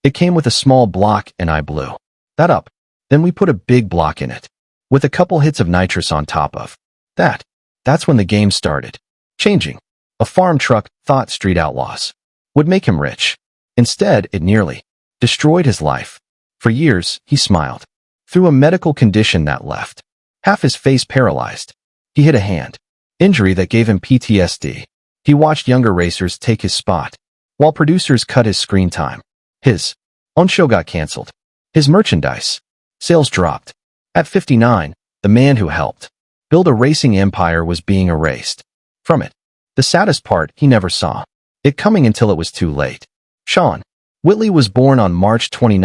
It came with a small block and I blew that up. Then we put a big block in it, with a couple hits of nitrous on top of that. That's when the game started changing. A farm truck thought Street Outlaws would make him rich. Instead, it nearly destroyed his life. For years, he smiled through a medical condition that left half his face paralyzed. He hit a hand injury that gave him PTSD. He watched younger racers take his spot, while producers cut his screen time. His own show got canceled. His merchandise sales dropped. At 59, the man who helped build a racing empire was being erased from it. The saddest part, he never saw it coming until it was too late. Sean Whitley was born on March 29,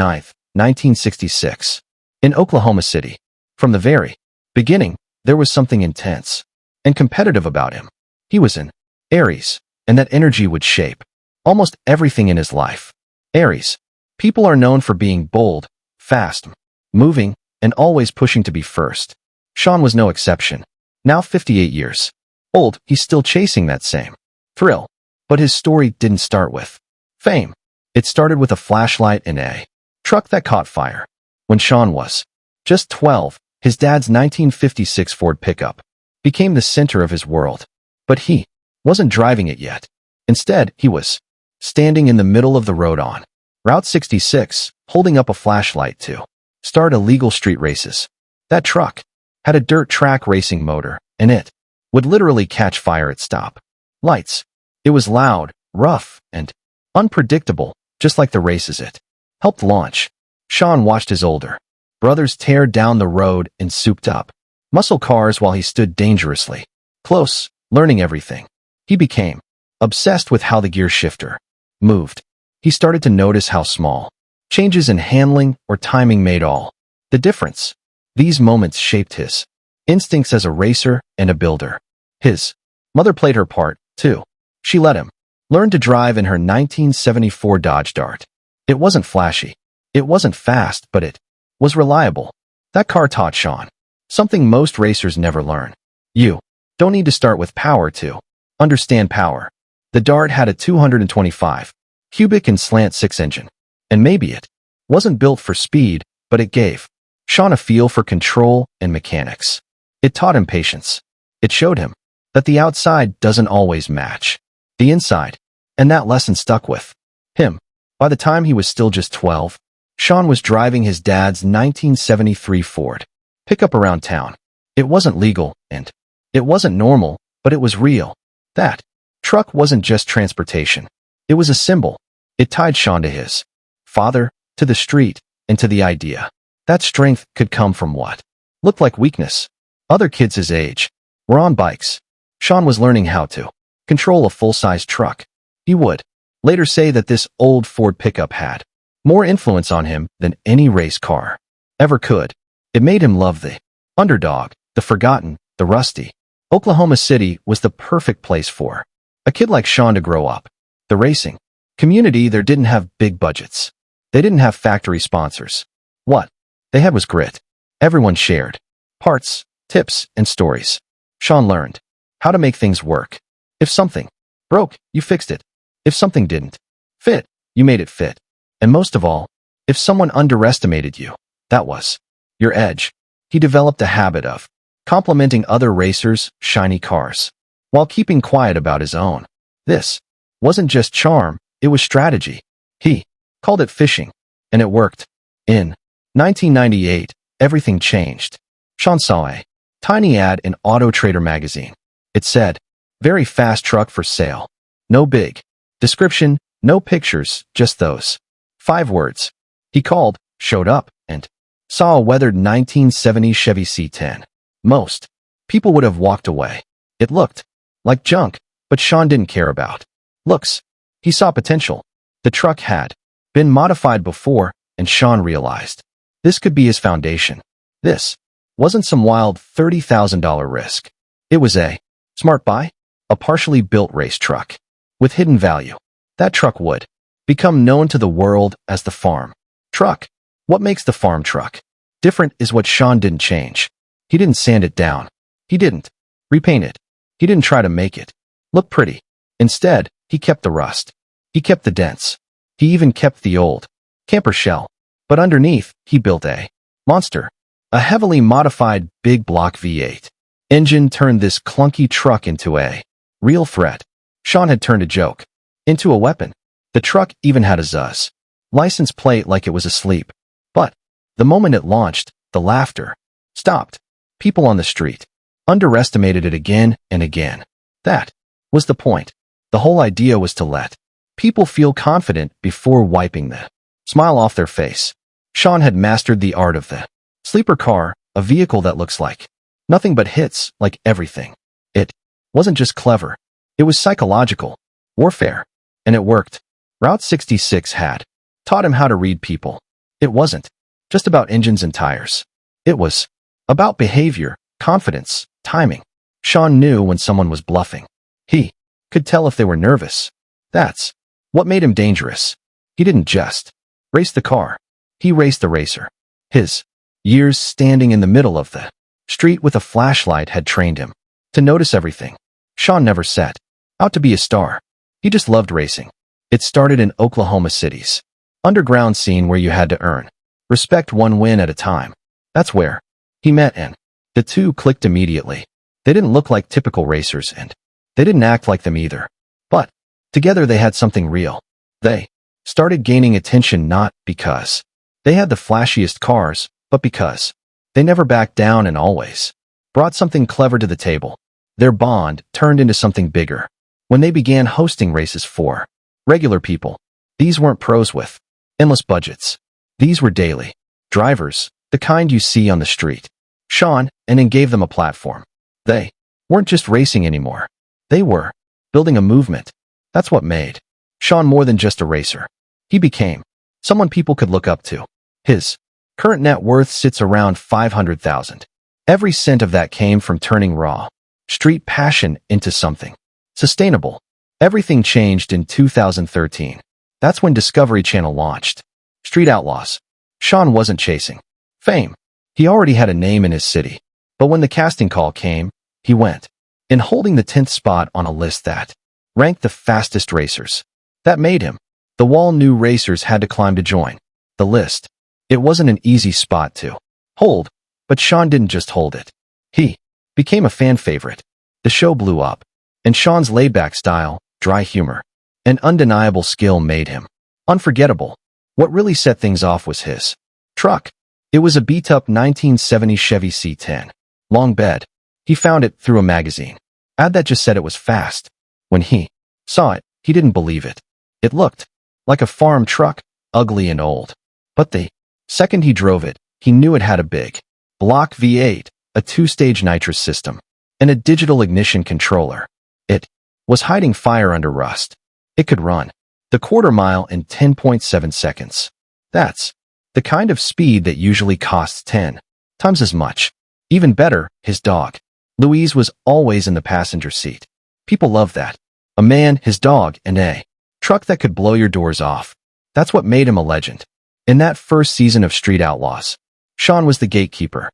1966, in Oklahoma City. From the very beginning, there was something intense and competitive about him. He was an Aries, and that energy would shape almost everything in his life. Aries people are known for being bold, fast, moving, and always pushing to be first. Sean was no exception. Now 58 years old, he's still chasing that same thrill. But his story didn't start with fame. It started with a flashlight in a truck that caught fire. When Sean was just 12, his dad's 1956 Ford pickup became the center of his world. But he wasn't driving it yet. Instead, he was standing in the middle of the road on Route 66, holding up a flashlight to start illegal street races. That truck had a dirt track racing motor, and it would literally catch fire at stop lights. It was loud, rough, and unpredictable, just like the races it helped launch. Sean watched his older brothers tear down the road in souped-up muscle cars while he stood dangerously close, learning everything. He became obsessed with how the gear shifter moved. He started to notice how small changes in handling or timing made all the difference. These moments shaped his instincts as a racer and a builder. His mother played her part, too. She let him learn to drive in her 1974 Dodge Dart. It wasn't flashy. It wasn't fast, but it was reliable. That car taught Sean something most racers never learn. You don't need to start with power to understand power. The Dart had a 225 cubic and slant 6 engine. And maybe it wasn't built for speed, but it gave Sean a feel for control and mechanics. It taught him patience. It showed him that the outside doesn't always match the inside, and that lesson stuck with him. By the time he was still just 12, Sean was driving his dad's 1973 Ford pickup around town. It wasn't legal, and it wasn't normal, but it was real. That truck wasn't just transportation. It was a symbol. It tied Sean to his father, to the street, and to the idea that strength could come from what looked like weakness. Other kids his age were on bikes. Sean was learning how to control a full-size truck. He would later say that this old Ford pickup had more influence on him than any race car ever could. It made him love the underdog, the forgotten, the rusty. Oklahoma City was the perfect place for a kid like Sean to grow up. The racing community there didn't have big budgets. They didn't have factory sponsors. What they had was grit. Everyone shared parts, tips, and stories. Sean learned how to make things work. If something broke, you fixed it. If something didn't fit, you made it fit. And most of all, if someone underestimated you, that was your edge. He developed a habit of complimenting other racers' shiny cars while keeping quiet about his own. This wasn't just charm, it was strategy. He called it fishing, and it worked. In 1998, everything changed. Sean saw a tiny ad in Auto Trader magazine. It said, "Very fast truck for sale." No big description, no pictures, just those 5 words. He called, showed up, and saw a weathered 1970 Chevy C10. Most people would have walked away. It looked like junk, but Sean didn't care about looks. He saw potential. The truck had been modified before, and Sean realized this could be his foundation. This wasn't some wild $30,000 risk. It was a smart buy, a partially built race truck with hidden value. That truck would become known to the world as the farm truck. What makes the farm truck different is what Sean didn't change. He didn't sand it down. He didn't repaint it. He didn't try to make it look pretty. Instead, he kept the rust. He kept the dents. He even kept the old camper shell. But underneath, he built a monster. A heavily modified big block V8. Engine turned this clunky truck into a real threat. Sean had turned a joke into a weapon. The truck even had a Zuz license plate like it was asleep. But the moment it launched, the laughter stopped. People on the street underestimated it again and again. That was the point. The whole idea was to let people feel confident before wiping the smile off their face. Sean had mastered the art of the sleeper car, a vehicle that looks like nothing but hits, like everything. It wasn't just clever. It was psychological warfare. And it worked. Route 66 had taught him how to read people. It wasn't just about engines and tires. It was about behavior, confidence, timing. Sean knew when someone was bluffing. He could tell if they were nervous. That's what made him dangerous. He didn't just race the car. He raced the racer. His years standing in the middle of the street with a flashlight had trained him to notice everything. Sean never set out to be a star. He just loved racing. It started in Oklahoma City's underground scene where you had to earn respect one win at a time. That's where he met and the two clicked immediately. They didn't look like typical racers and they didn't act like them either. But together they had something real. They started gaining attention not because they had the flashiest cars, but because they never backed down and always brought something clever to the table. Their bond turned into something bigger when they began hosting races for regular people. These weren't pros with endless budgets. These were daily drivers, the kind you see on the street. Sean and then gave them a platform. They weren't just racing anymore. They were building a movement. That's what made Sean more than just a racer. He became someone people could look up to. His current net worth sits around $500,000. Every cent of that came from turning raw street passion into something sustainable. Everything changed in 2013. That's when Discovery Channel launched Street Outlaws. Sean wasn't chasing fame. He already had a name in his city. But when the casting call came, he went in holding the 10th spot on a list that ranked the fastest racers. That made him the wall new racers had to climb to join the list. It wasn't an easy spot to hold, but Sean didn't just hold it. He became a fan favorite. The show blew up, and Sean's laid-back style, dry humor, and undeniable skill made him unforgettable. What really set things off was his truck. It was a beat-up 1970 Chevy C10. Long bed. He found it through a magazine. Ad that just said it was fast. When he saw it, he didn't believe it. It looked like a farm truck, ugly and old. But the second he drove it, he knew it had a big block V8, a two-stage nitrous system, and a digital ignition controller. It was hiding fire under rust. It could run the quarter mile in 10.7 seconds. That's the kind of speed that usually costs 10 times as much. Even better, his dog, Louise, was always in the passenger seat. People love that. A man, his dog, and a truck that could blow your doors off. That's what made him a legend. In that first season of Street Outlaws, Sean was the gatekeeper.